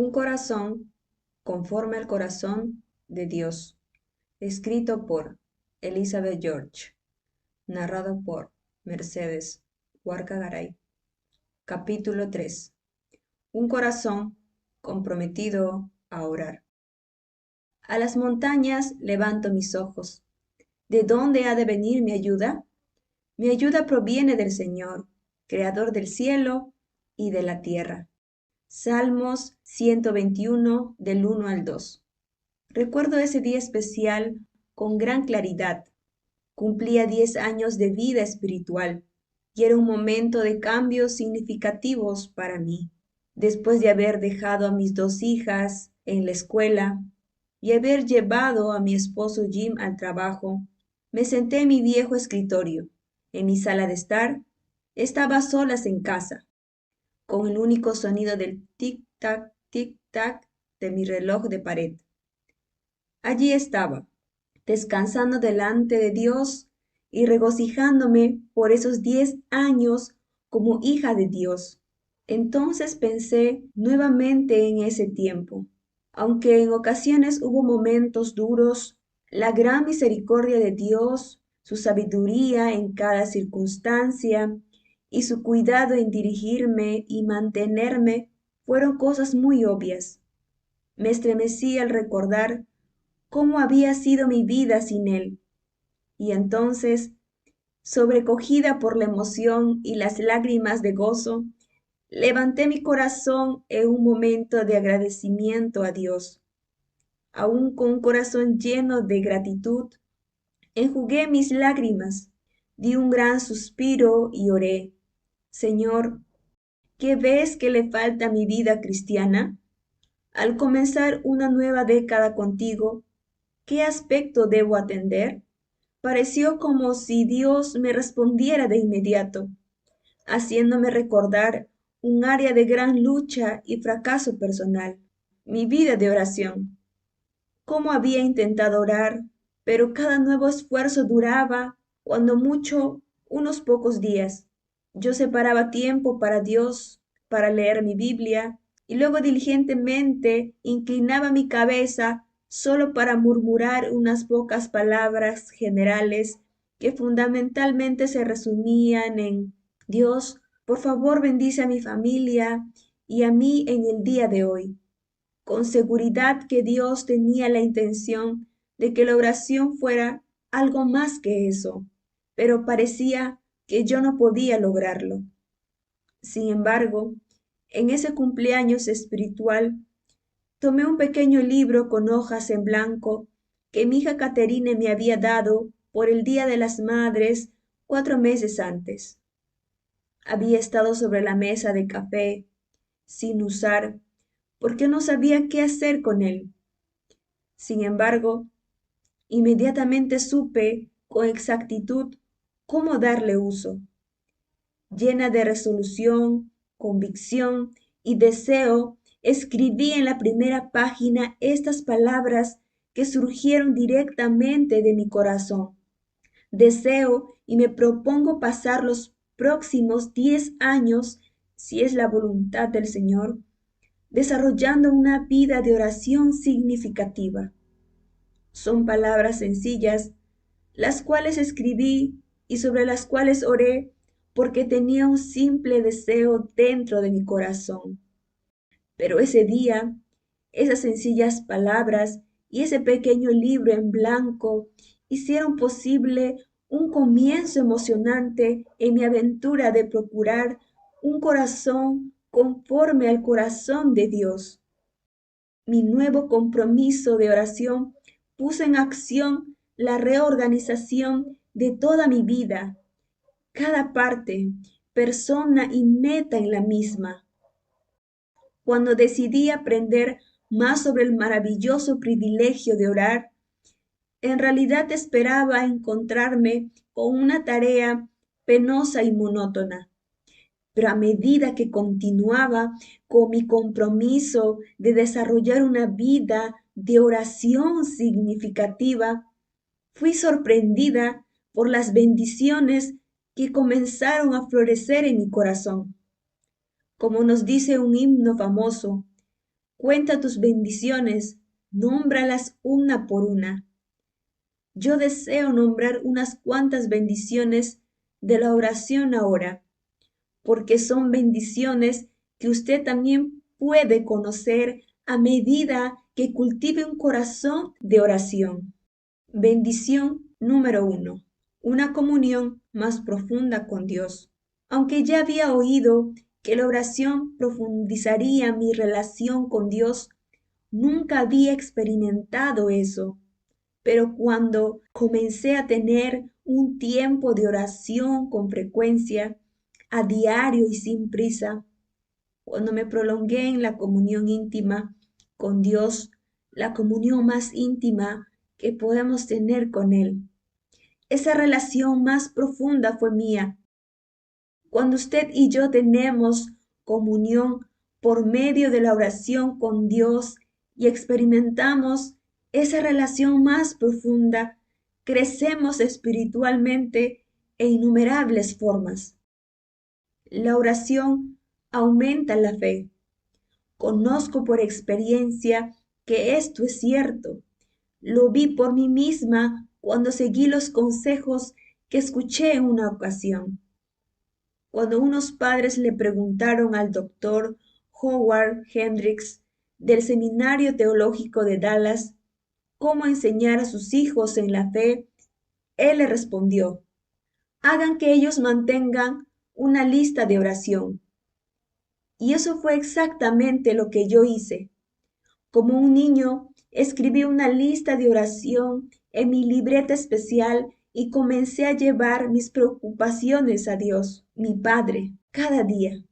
Un corazón conforme al corazón de Dios. Escrito por Elizabeth George. Narrado por Mercedes Huarca Garay. Capítulo 3. Un corazón comprometido a orar. A las montañas levanto mis ojos. ¿De dónde ha de venir mi ayuda? Mi ayuda proviene del Señor, creador del cielo y de la tierra. Salmos 121 del 1 al 2. Recuerdo ese día especial con gran claridad. Cumplía 10 años de vida espiritual y era un momento de cambios significativos para mí. Después de haber dejado a mis 2 hijas en la escuela y haber llevado a mi esposo Jim al trabajo, me senté en mi viejo escritorio. En mi sala de estar, estaba a solas en casa, con el único sonido del tic-tac de mi reloj de pared. Allí estaba, descansando delante de Dios y regocijándome por esos 10 años como hija de Dios. Entonces pensé nuevamente en ese tiempo. Aunque en ocasiones hubo momentos duros, la gran misericordia de Dios, su sabiduría en cada circunstancia y su cuidado en dirigirme y mantenerme fueron cosas muy obvias. Me estremecí al recordar cómo había sido mi vida sin él. Y entonces, sobrecogida por la emoción y las lágrimas de gozo, levanté mi corazón en un momento de agradecimiento a Dios. Aún con un corazón lleno de gratitud, enjugué mis lágrimas, di un gran suspiro y oré: Señor, ¿qué ves que le falta a mi vida cristiana? Al comenzar una nueva década contigo, ¿qué aspecto debo atender? Pareció como si Dios me respondiera de inmediato, haciéndome recordar un área de gran lucha y fracaso personal, mi vida de oración. Cómo había intentado orar, pero cada nuevo esfuerzo duraba, cuando mucho, unos pocos días. Yo separaba tiempo para Dios, para leer mi Biblia, y luego diligentemente inclinaba mi cabeza solo para murmurar unas pocas palabras generales que fundamentalmente se resumían en: Dios, por favor bendice a mi familia y a mí en el día de hoy. Con seguridad que Dios tenía la intención de que la oración fuera algo más que eso, pero parecía que yo no podía lograrlo. Sin embargo, en ese cumpleaños espiritual, tomé un pequeño libro con hojas en blanco que mi hija Caterine me había dado por el Día de las Madres 4 meses antes. Había estado sobre la mesa de café, sin usar, porque no sabía qué hacer con él. Sin embargo, inmediatamente supe con exactitud cómo darle uso. Llena de resolución, convicción y deseo, escribí en la primera página estas palabras que surgieron directamente de mi corazón. Deseo y me propongo pasar los próximos 10 años, si es la voluntad del Señor, desarrollando una vida de oración significativa. Son palabras sencillas, las cuales escribí y sobre las cuales oré porque tenía un simple deseo dentro de mi corazón. Pero ese día, esas sencillas palabras y ese pequeño libro en blanco hicieron posible un comienzo emocionante en mi aventura de procurar un corazón conforme al corazón de Dios. Mi nuevo compromiso de oración puso en acción la reorganización de toda mi vida, cada parte, persona y meta en la misma. Cuando decidí aprender más sobre el maravilloso privilegio de orar, en realidad esperaba encontrarme con una tarea penosa y monótona. Pero a medida que continuaba con mi compromiso de desarrollar una vida de oración significativa, fui sorprendida por las bendiciones que comenzaron a florecer en mi corazón. Como nos dice un himno famoso, Cuenta tus bendiciones, nómbralas una por una. Yo deseo nombrar unas cuantas bendiciones de la oración ahora, porque son bendiciones que usted también puede conocer a medida que cultive un corazón de oración. Bendición número 1. Una comunión más profunda con Dios. Aunque ya había oído que la oración profundizaría mi relación con Dios, nunca había experimentado eso. Pero cuando comencé a tener un tiempo de oración con frecuencia, a diario y sin prisa, cuando me prolongué en la comunión íntima con Dios, la comunión más íntima que podemos tener con Él. Esa relación más profunda fue mía. Cuando usted y yo tenemos comunión por medio de la oración con Dios y experimentamos esa relación más profunda, crecemos espiritualmente en innumerables formas. La oración aumenta la fe. Conozco por experiencia que esto es cierto. Lo vi por mí misma cuando seguí los consejos que escuché en una ocasión. Cuando unos padres le preguntaron al doctor Howard Hendricks del Seminario Teológico de Dallas cómo enseñar a sus hijos en la fe, él le respondió: hagan que ellos mantengan una lista de oración. Y eso fue exactamente lo que yo hice. Como un niño, escribí una lista de oración en mi libreta especial y comencé a llevar mis preocupaciones a Dios, mi Padre, cada día.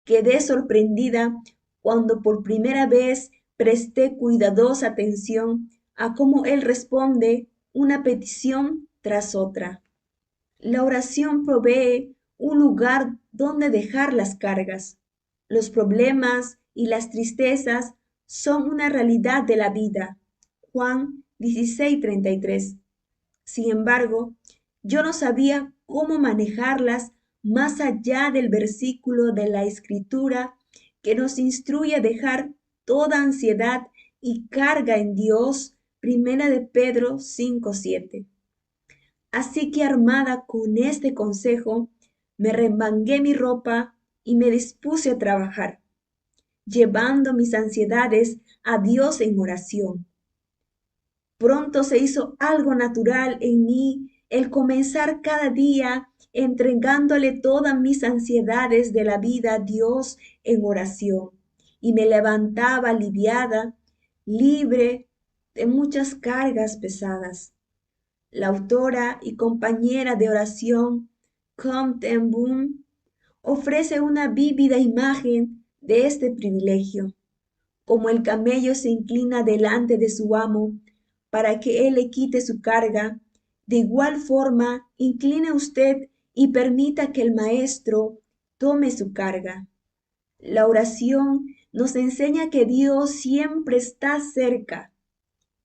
Quedé sorprendida cuando por primera vez presté cuidadosa atención a cómo Él responde una petición tras otra. La oración provee un lugar donde dejar las cargas. Los problemas y las tristezas son una realidad de la vida. Juan 16:33. Sin embargo, yo no sabía cómo manejarlas más allá del versículo de la Escritura que nos instruye a dejar toda ansiedad y carga en Dios, primera de Pedro 5:7. Así que armada con este consejo, me remangué mi ropa y me dispuse a trabajar, llevando mis ansiedades a Dios en oración. Pronto se hizo algo natural en mí el comenzar cada día entregándole todas mis ansiedades de la vida a Dios en oración, y me levantaba aliviada, libre de muchas cargas pesadas. La autora y compañera de oración Com Ten Boom ofrece una vívida imagen de este privilegio, como el camello se inclina delante de su amo para que él le quite su carga. De igual forma, incline usted y permita que el Maestro tome su carga. La oración nos enseña que Dios siempre está cerca.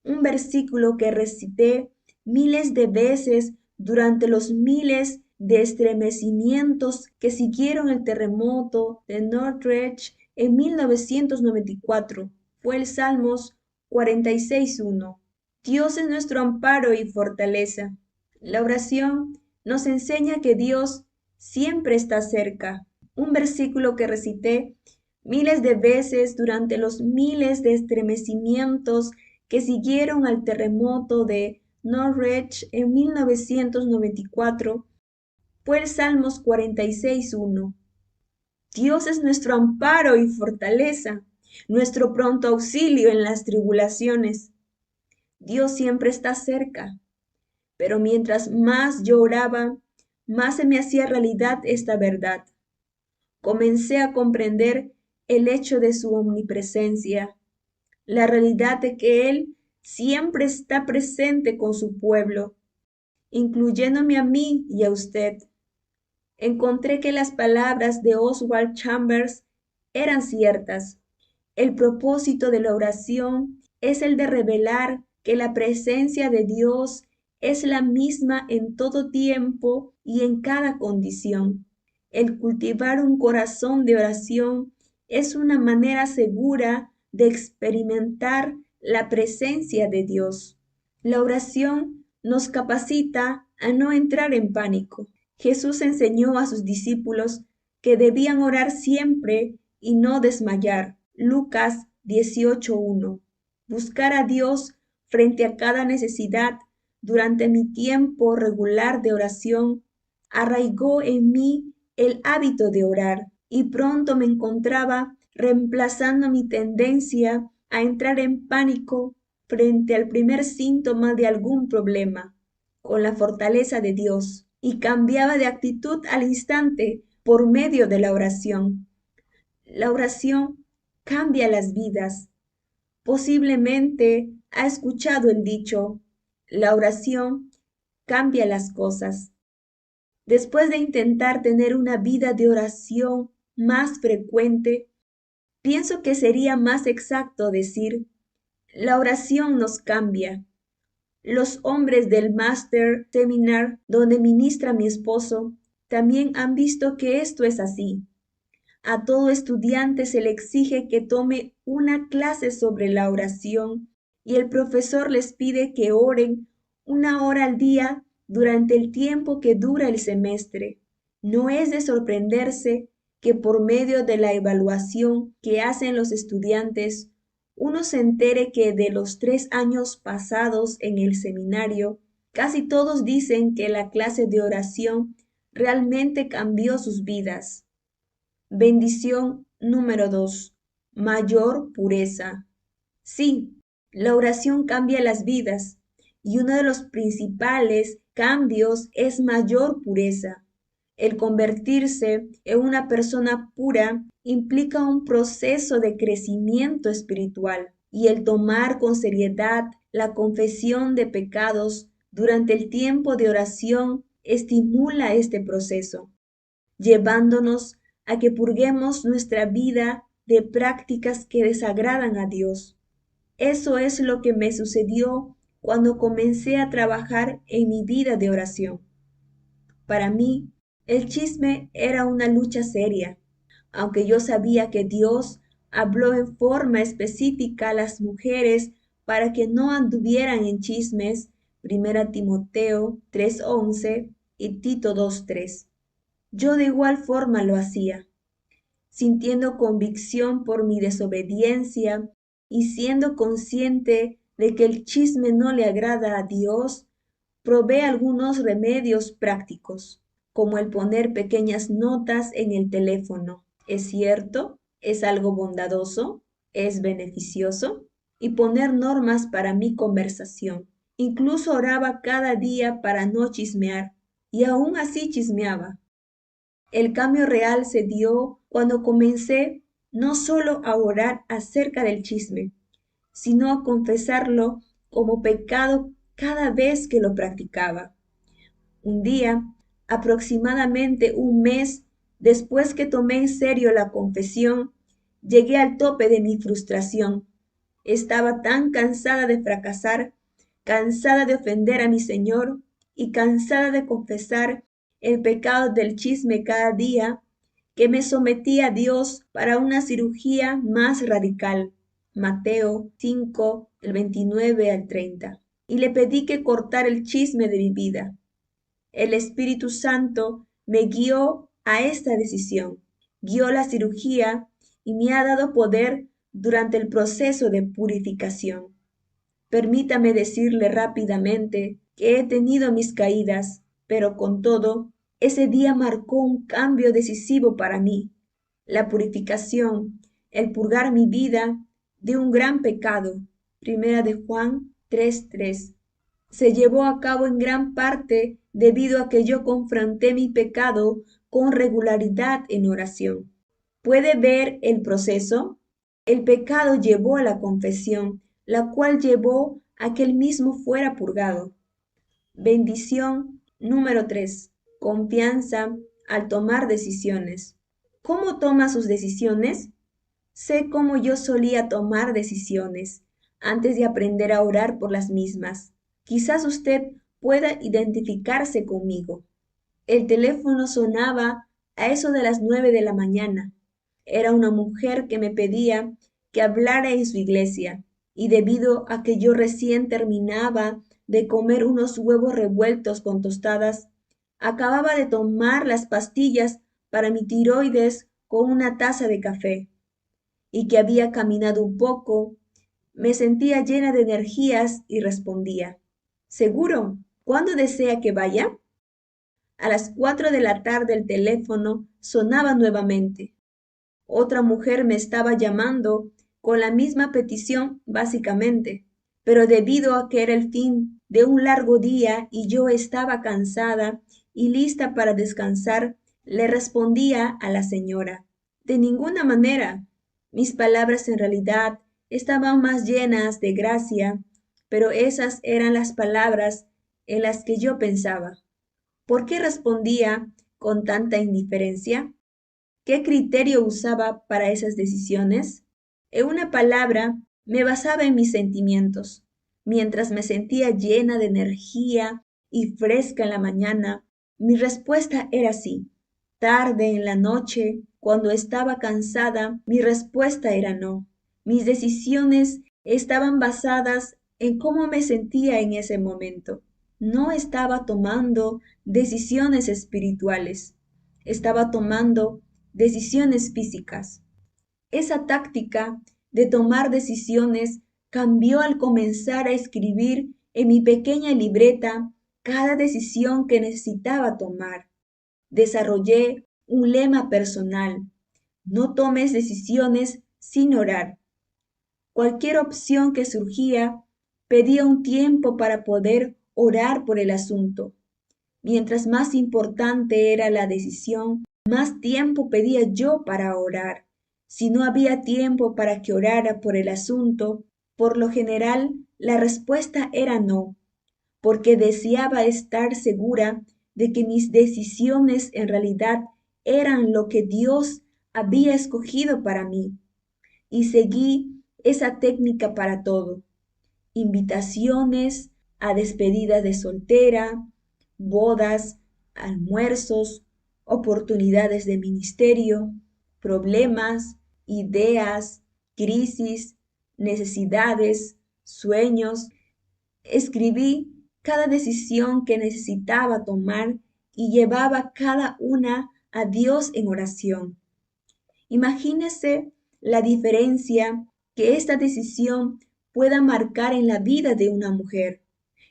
Un versículo que recité miles de veces durante los miles de estremecimientos que siguieron el terremoto de Northridge en 1994 fue el Salmos 46:1. Dios es nuestro amparo y fortaleza. La oración nos enseña que Dios siempre está cerca. Un versículo que recité miles de veces durante los miles de estremecimientos que siguieron al terremoto de Norwich en 1994 fue el Salmos 46:1. Dios es nuestro amparo y fortaleza, nuestro pronto auxilio en las tribulaciones. Dios siempre está cerca, pero mientras más yo oraba, más se me hacía realidad esta verdad. Comencé a comprender el hecho de su omnipresencia, la realidad de que Él siempre está presente con su pueblo, incluyéndome a mí y a usted. Encontré que las palabras de Oswald Chambers eran ciertas. El propósito de la oración es el de revelar que la presencia de Dios es la misma en todo tiempo y en cada condición. El cultivar un corazón de oración es una manera segura de experimentar la presencia de Dios. La oración nos capacita a no entrar en pánico. Jesús enseñó a sus discípulos que debían orar siempre y no desmayar. Lucas 18:1. Buscar a Dios frente a cada necesidad durante mi tiempo regular de oración arraigó en mí el hábito de orar y pronto me encontraba reemplazando mi tendencia a entrar en pánico frente al primer síntoma de algún problema, con la fortaleza de Dios, y cambiaba de actitud al instante por medio de la oración. La oración cambia las vidas. Posiblemente ha escuchado el dicho, la oración cambia las cosas. Después de intentar tener una vida de oración más frecuente, pienso que sería más exacto decir, la oración nos cambia. Los hombres del Master Seminar, donde ministra mi esposo, también han visto que esto es así. A todo estudiante se le exige que tome una clase sobre la oración y el profesor les pide que oren 1 hora al día durante el tiempo que dura el semestre. No es de sorprenderse que por medio de la evaluación que hacen los estudiantes, uno se entere que de los 3 años pasados en el seminario, casi todos dicen que la clase de oración realmente cambió sus vidas. Bendición número 2. Mayor pureza. Sí, la oración cambia las vidas y uno de los principales cambios es mayor pureza. El convertirse en una persona pura implica un proceso de crecimiento espiritual y el tomar con seriedad la confesión de pecados durante el tiempo de oración estimula este proceso, llevándonos a que purguemos nuestra vida de prácticas que desagradan a Dios. Eso es lo que me sucedió cuando comencé a trabajar en mi vida de oración. Para mí, el chisme era una lucha seria, aunque yo sabía que Dios habló en forma específica a las mujeres para que no anduvieran en chismes, 1 Timoteo 3:11 y Tito 2:3. Yo de igual forma lo hacía, sintiendo convicción por mi desobediencia y siendo consciente de que el chisme no le agrada a Dios, probé algunos remedios prácticos, como el poner pequeñas notas en el teléfono. ¿Es cierto? ¿Es algo bondadoso? ¿Es beneficioso? Y poner normas para mi conversación. Incluso oraba cada día para no chismear, y aún así chismeaba. El cambio real se dio cuando comencé no solo a orar acerca del chisme, sino a confesarlo como pecado cada vez que lo practicaba. Un día, aproximadamente un mes después que tomé en serio la confesión, llegué al tope de mi frustración. Estaba tan cansada de fracasar, cansada de ofender a mi Señor y cansada de confesar el pecado del chisme cada día, que me sometí a Dios para una cirugía más radical. Mateo 5, del 29 al 30. Y le pedí que cortara el chisme de mi vida. El Espíritu Santo me guió a esta decisión, guió la cirugía y me ha dado poder durante el proceso de purificación. Permítame decirle rápidamente que he tenido mis caídas, pero con todo, ese día marcó un cambio decisivo para mí. La purificación, el purgar mi vida de un gran pecado, 1 Juan 3:3, se llevó a cabo en gran parte debido a que yo confronté mi pecado con regularidad en oración. ¿Puede ver el proceso? El pecado llevó a la confesión, la cual llevó a que él mismo fuera purgado. Bendición número 3. Confianza al tomar decisiones. ¿Cómo toma sus decisiones? Sé cómo yo solía tomar decisiones antes de aprender a orar por las mismas. Quizás usted pueda identificarse conmigo. El teléfono sonaba a eso de las 9 de la mañana. Era una mujer que me pedía que hablara en su iglesia, y debido a que yo recién terminaba de comer unos huevos revueltos con tostadas, acababa de tomar las pastillas para mi tiroides con una taza de café, y que había caminado un poco, me sentía llena de energías y respondía, ¿seguro? ¿Cuándo desea que vaya? A las 4 de la tarde el teléfono sonaba nuevamente. Otra mujer me estaba llamando con la misma petición, básicamente, pero debido a que era el fin de un largo día y yo estaba cansada y lista para descansar, le respondía a la señora, de ninguna manera. Mis palabras en realidad estaban más llenas de gracia, pero esas eran las palabras en las que yo pensaba. ¿Por qué respondía con tanta indiferencia? ¿Qué criterio usaba para esas decisiones? En una palabra, me basaba en mis sentimientos. Mientras me sentía llena de energía y fresca en la mañana, mi respuesta era sí. Tarde en la noche, cuando estaba cansada, mi respuesta era no. Mis decisiones estaban basadas en cómo me sentía en ese momento. No estaba tomando decisiones espirituales, estaba tomando decisiones físicas. Esa táctica de tomar decisiones cambió al comenzar a escribir en mi pequeña libreta cada decisión que necesitaba tomar. Desarrollé un lema personal: no tomes decisiones sin orar. Cualquier opción que surgía, pedía un tiempo para poder orar por el asunto. Mientras más importante era la decisión, más tiempo pedía yo para orar. Si no había tiempo para que orara por el asunto, por lo general la respuesta era no, porque deseaba estar segura de que mis decisiones en realidad eran lo que Dios había escogido para mí. Y seguí esa técnica para todo: invitaciones a despedidas de soltera, bodas, almuerzos, oportunidades de ministerio, problemas, ideas, crisis, necesidades, sueños. Escribí cada decisión que necesitaba tomar y llevaba cada una a Dios en oración. Imagínese la diferencia que esta decisión pueda marcar en la vida de una mujer.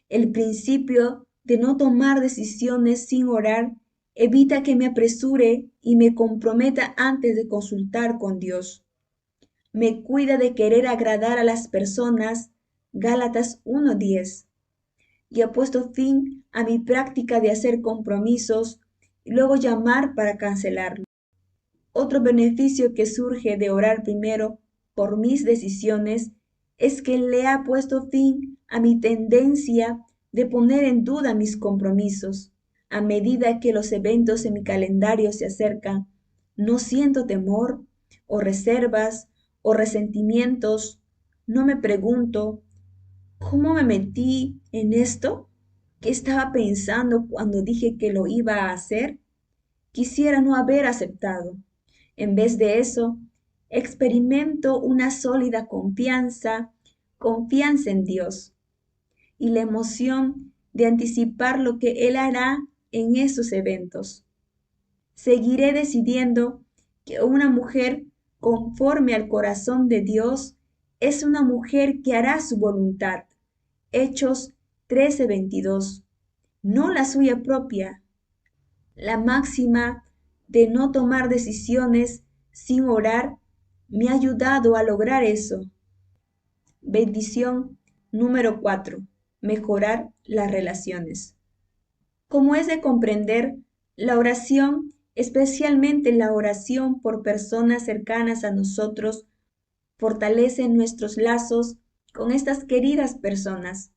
El principio de no tomar decisiones sin orar evita que me apresure y me comprometa antes de consultar con Dios. Me cuida de querer agradar a las personas, Gálatas 1:10, y ha puesto fin a mi práctica de hacer compromisos y luego llamar para cancelarlos. Otro beneficio que surge de orar primero por mis decisiones es que le ha puesto fin a mi tendencia de poner en duda mis compromisos. A medida que los eventos en mi calendario se acercan, no siento temor o reservas o resentimientos. No me pregunto, ¿cómo me metí en esto? ¿Qué estaba pensando cuando dije que lo iba a hacer? Quisiera no haber aceptado. En vez de eso, experimento una sólida confianza en Dios y la emoción de anticipar lo que Él hará en esos eventos. Seguiré decidiendo que una mujer conforme al corazón de Dios es una mujer que hará su voluntad. Hechos 13:22. No la suya propia. La máxima de no tomar decisiones sin orar me ha ayudado a lograr eso. Bendición número 4. Mejorar las relaciones. Como es de comprender, la oración, especialmente la oración por personas cercanas a nosotros, fortalece nuestros lazos con estas queridas personas.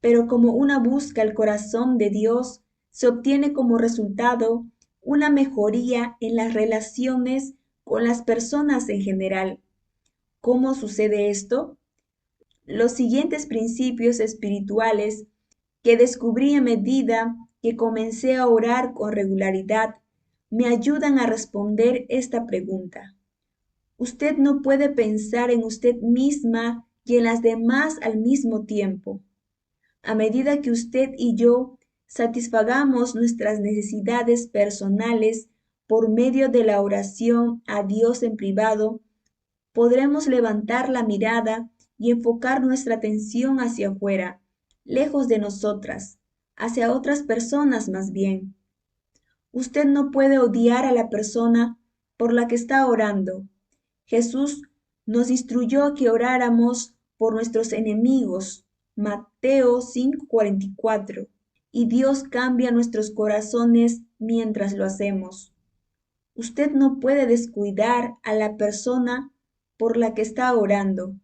Pero como una busca el corazón de Dios, se obtiene como resultado una mejoría en las relaciones con las personas en general. ¿Cómo sucede esto? Los siguientes principios espirituales que descubrí a medida que comencé a orar con regularidad me ayudan a responder esta pregunta. Usted no puede pensar en usted misma y en las demás al mismo tiempo. A medida que usted y yo satisfagamos nuestras necesidades personales por medio de la oración a Dios en privado, podremos levantar la mirada y enfocar nuestra atención hacia afuera, lejos de nosotras, hacia otras personas más bien. Usted no puede odiar a la persona por la que está orando. Jesús nos instruyó a que oráramos por nuestros enemigos, Mateo 5:44, y Dios cambia nuestros corazones mientras lo hacemos. Usted no puede descuidar a la persona por la que está orando.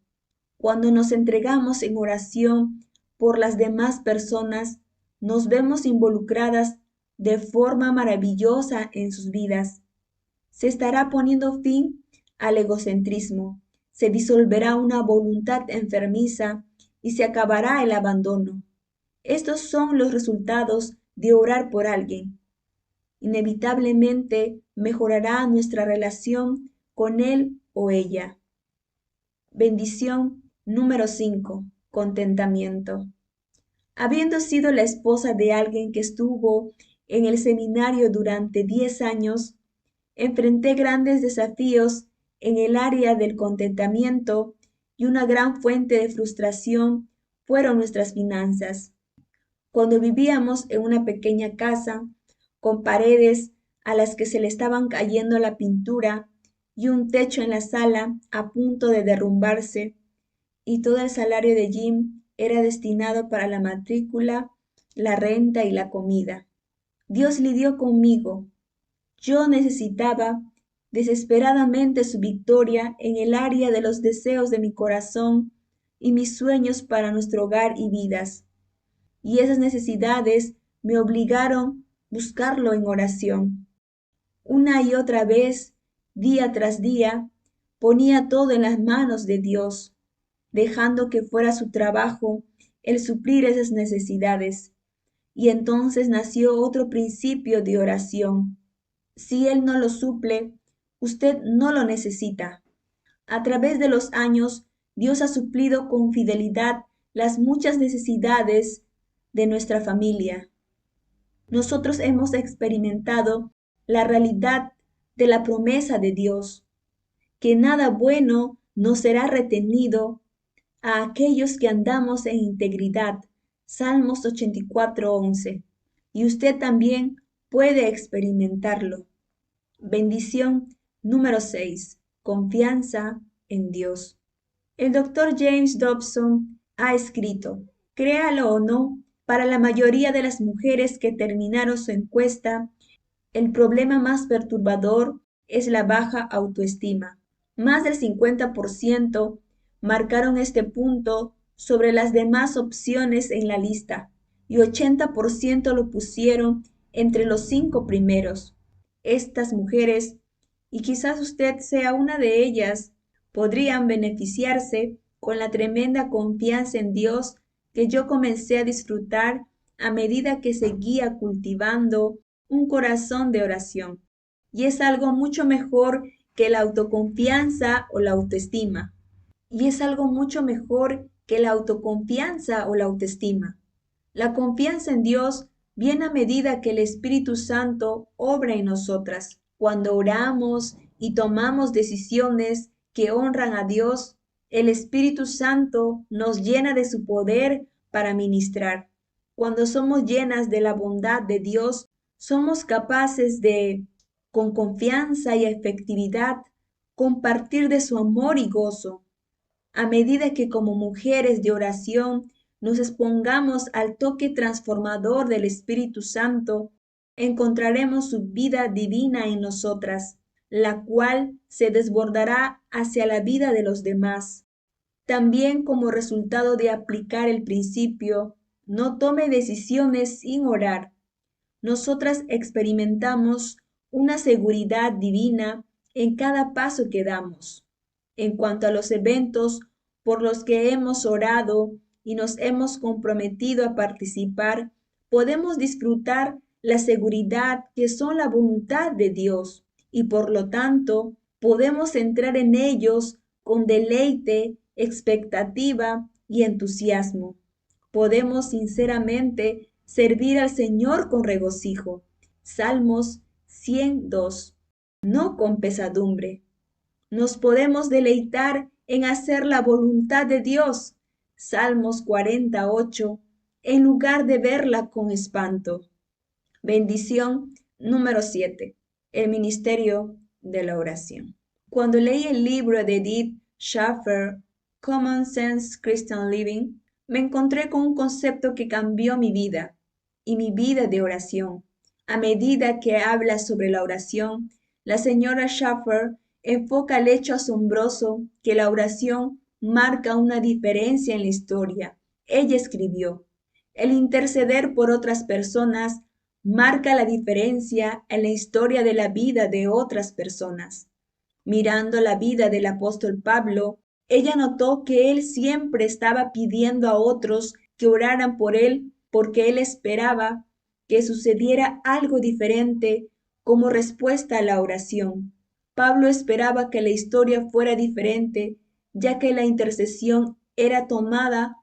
Cuando nos entregamos en oración por las demás personas, nos vemos involucradas de forma maravillosa en sus vidas. Se estará poniendo fin al egocentrismo, se disolverá una voluntad enfermiza y se acabará el abandono. Estos son los resultados de orar por alguien. Inevitablemente mejorará nuestra relación con él o ella. Bendición número 5. Contentamiento. Habiendo sido la esposa de alguien que estuvo en el seminario durante 10 años, enfrenté grandes desafíos en el área del contentamiento y una gran fuente de frustración fueron nuestras finanzas. Cuando vivíamos en una pequeña casa, con paredes a las que se le estaban cayendo la pintura y un techo en la sala a punto de derrumbarse, y todo el salario de Jim era destinado para la matrícula, la renta y la comida. Dios lidió conmigo. Yo necesitaba desesperadamente su victoria en el área de los deseos de mi corazón y mis sueños para nuestro hogar y vidas. Y esas necesidades me obligaron a buscarlo en oración. Una y otra vez, día tras día, ponía todo en las manos de Dios, dejando que fuera su trabajo el suplir esas necesidades. Y entonces nació otro principio de oración. Si Él no lo suple, usted no lo necesita. A través de los años, Dios ha suplido con fidelidad las muchas necesidades de nuestra familia. Nosotros hemos experimentado la realidad de la promesa de Dios, que nada bueno nos será retenido a aquellos que andamos en integridad. Salmos 84:11. Y usted también puede experimentarlo. Bendición número 6. Confianza en Dios. El doctor James Dobson ha escrito, créalo o no, para la mayoría de las mujeres que terminaron su encuesta, el problema más perturbador es la baja autoestima. Más del 50% marcaron este punto sobre las demás opciones en la lista y 80% lo pusieron entre los 5 primeros. Estas mujeres, y quizás usted sea una de ellas, podrían beneficiarse con la tremenda confianza en Dios que yo comencé a disfrutar a medida que seguía cultivando un corazón de oración. Y es algo mucho mejor que la autoconfianza o la autoestima. Y es algo mucho mejor que la autoconfianza o la autoestima. La confianza en Dios viene a medida que el Espíritu Santo obra en nosotras. Cuando oramos y tomamos decisiones que honran a Dios, el Espíritu Santo nos llena de su poder para ministrar. Cuando somos llenas de la bondad de Dios, somos capaces de, con confianza y efectividad, compartir de su amor y gozo. A medida que como mujeres de oración nos expongamos al toque transformador del Espíritu Santo, encontraremos su vida divina en nosotras, la cual se desbordará hacia la vida de los demás. También como resultado de aplicar el principio, no tome decisiones sin orar. Nosotras experimentamos una seguridad divina en cada paso que damos. En cuanto a los eventos por los que hemos orado y nos hemos comprometido a participar, podemos disfrutar la seguridad que son la voluntad de Dios y por lo tanto podemos entrar en ellos con deleite, expectativa y entusiasmo. Podemos sinceramente servir al Señor con regocijo. Salmos 102. No con pesadumbre. Nos podemos deleitar en hacer la voluntad de Dios. Salmos 48, en lugar de verla con espanto. Bendición número 7. El ministerio de la oración. Cuando leí el libro de Edith Schaeffer, Common Sense Christian Living, me encontré con un concepto que cambió mi vida y mi vida de oración. A medida que habla sobre la oración, la señora Schaeffer enfoca el hecho asombroso que la oración marca una diferencia en la historia. Ella escribió, el interceder por otras personas marca la diferencia en la historia de la vida de otras personas. Mirando la vida del apóstol Pablo, ella notó que él siempre estaba pidiendo a otros que oraran por él porque él esperaba que sucediera algo diferente como respuesta a la oración. Pablo esperaba que la historia fuera diferente, ya que la intercesión era tomada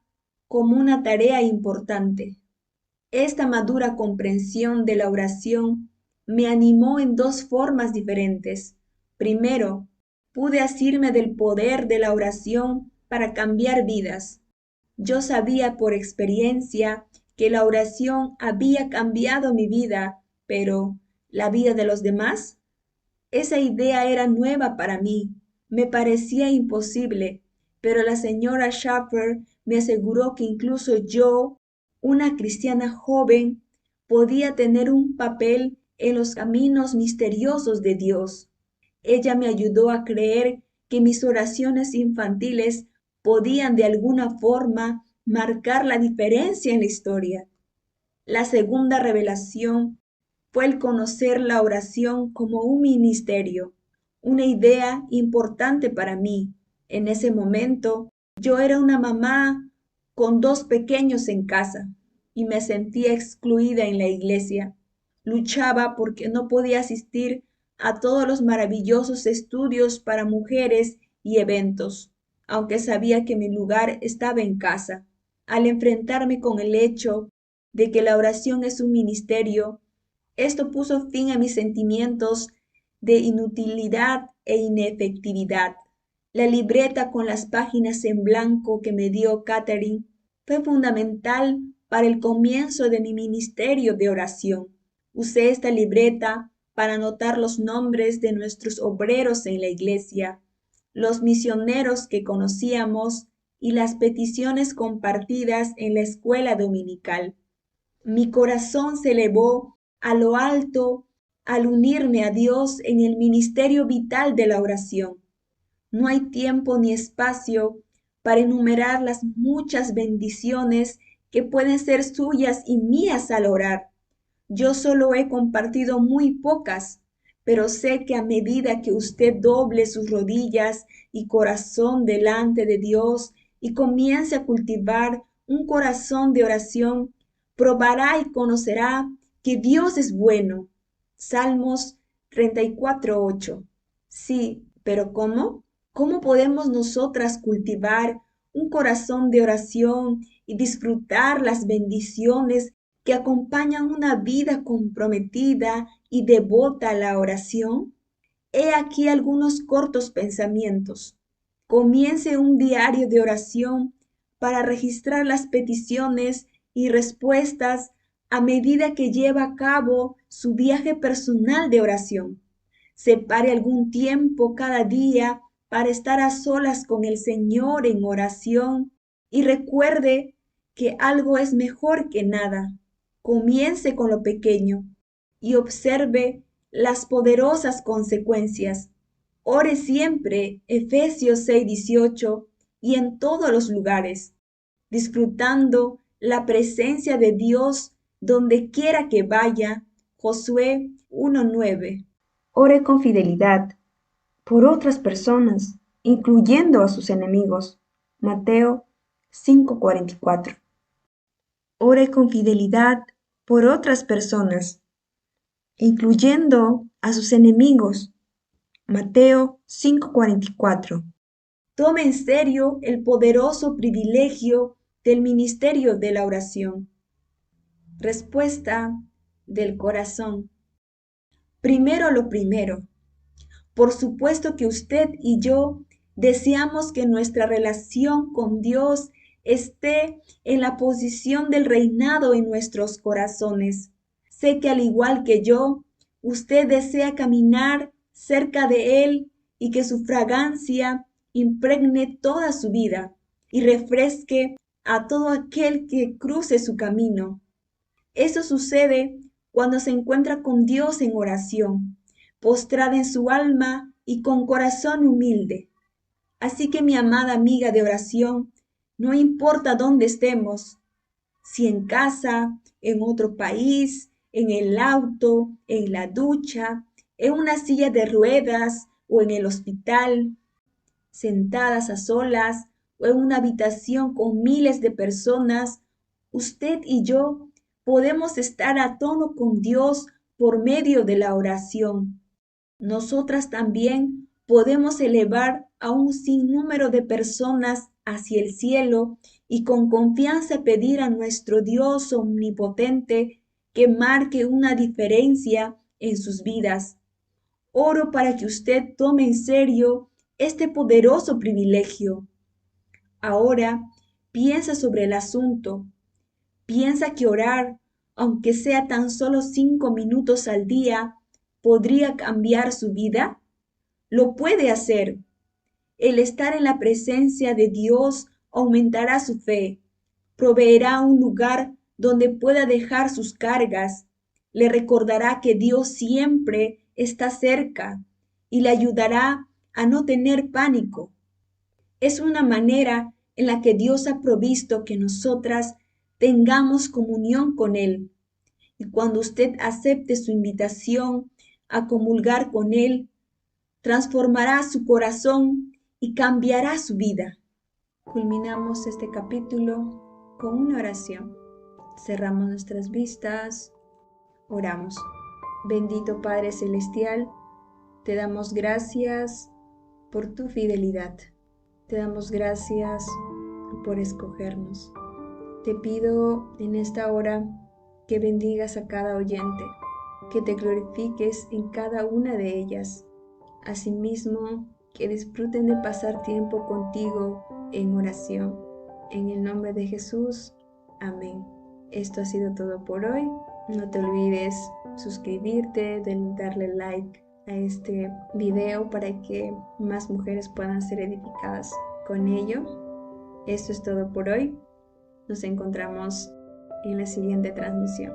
como una tarea importante. Esta madura comprensión de la oración me animó en dos formas diferentes. Primero, pude asirme del poder de la oración para cambiar vidas. Yo sabía por experiencia que la oración había cambiado mi vida, pero ¿la vida de los demás? Esa idea era nueva para mí. Me parecía imposible, pero la señora Schaeffer me aseguró que incluso yo, una cristiana joven, podía tener un papel en los caminos misteriosos de Dios. Ella me ayudó a creer que mis oraciones infantiles podían de alguna forma marcar la diferencia en la historia. La segunda revelación fue el conocer la oración como un ministerio, una idea importante para mí. En ese momento, yo era una mamá con dos pequeños en casa y me sentía excluida en la iglesia. Luchaba porque no podía asistir a todos los maravillosos estudios para mujeres y eventos, aunque sabía que mi lugar estaba en casa. Al enfrentarme con el hecho de que la oración es un ministerio, esto puso fin a mis sentimientos de inutilidad e inefectividad. La libreta con las páginas en blanco que me dio Catherine fue fundamental para el comienzo de mi ministerio de oración. Usé esta libreta para anotar los nombres de nuestros obreros en la iglesia, los misioneros que conocíamos y las peticiones compartidas en la escuela dominical. Mi corazón se elevó a lo alto al unirme a Dios en el ministerio vital de la oración. No hay tiempo ni espacio para enumerar las muchas bendiciones que pueden ser suyas y mías al orar. Yo solo he compartido muy pocas, pero sé que a medida que usted doble sus rodillas y corazón delante de Dios y comience a cultivar un corazón de oración, probará y conocerá que Dios es bueno. Salmos 34:8. Sí, pero ¿cómo? ¿Cómo podemos nosotras cultivar un corazón de oración y disfrutar las bendiciones que acompañan una vida comprometida y devota a la oración? He aquí algunos cortos pensamientos. Comience un diario de oración para registrar las peticiones y respuestas a medida que lleva a cabo su viaje personal de oración. Separe algún tiempo cada día para estar a solas con el Señor en oración y recuerde que algo es mejor que nada. Comience con lo pequeño y observe las poderosas consecuencias. Ore siempre, Efesios 6:18, y en todos los lugares, disfrutando la presencia de Dios donde quiera que vaya. Josué 1:9. Ore con fidelidad por otras personas, incluyendo a sus enemigos. Mateo 5:44. Ore con fidelidad por otras personas, incluyendo a sus enemigos. Mateo 5:44. Tome en serio el poderoso privilegio del ministerio de la oración. Respuesta del corazón. Primero lo primero. Por supuesto que usted y yo deseamos que nuestra relación con Dios esté en la posición del reinado en nuestros corazones. Sé que al igual que yo, usted desea caminar cerca de Él y que su fragancia impregne toda su vida y refresque a todo aquel que cruce su camino. Eso sucede cuando se encuentra con Dios en oración, postrada en su alma y con corazón humilde. Así que mi amada amiga de oración, no importa dónde estemos, si en casa, en otro país, en el auto, en la ducha, en una silla de ruedas o en el hospital, sentadas a solas o en una habitación con miles de personas, usted y yo podemos estar a tono con Dios por medio de la oración. Nosotras también podemos elevar a un sinnúmero de personas hacia el cielo y con confianza pedir a nuestro Dios omnipotente que marque una diferencia en sus vidas. Oro para que usted tome en serio este poderoso privilegio. Ahora piensa sobre el asunto. Piensa que orar, aunque sea tan solo 5 minutos al día, podría cambiar su vida. Lo puede hacer. El estar en la presencia de Dios aumentará su fe, proveerá un lugar donde pueda dejar sus cargas, le recordará que Dios siempre está cerca y le ayudará a no tener pánico. Es una manera en la que Dios ha provisto que nosotras tengamos comunión con Él. Y cuando usted acepte su invitación a comulgar con Él, transformará su corazón y cambiará su vida. Culminamos este capítulo con una oración. Cerramos nuestras vistas, oramos. Bendito Padre Celestial, te damos gracias por tu fidelidad. Te damos gracias por escogernos. Te pido en esta hora que bendigas a cada oyente, que te glorifiques en cada una de ellas. Asimismo, que disfruten de pasar tiempo contigo en oración. En el nombre de Jesús. Amén. Esto ha sido todo por hoy. No te olvides suscribirte, darle like a este video para que más mujeres puedan ser edificadas con ello. Esto es todo por hoy. Nos encontramos en la siguiente transmisión.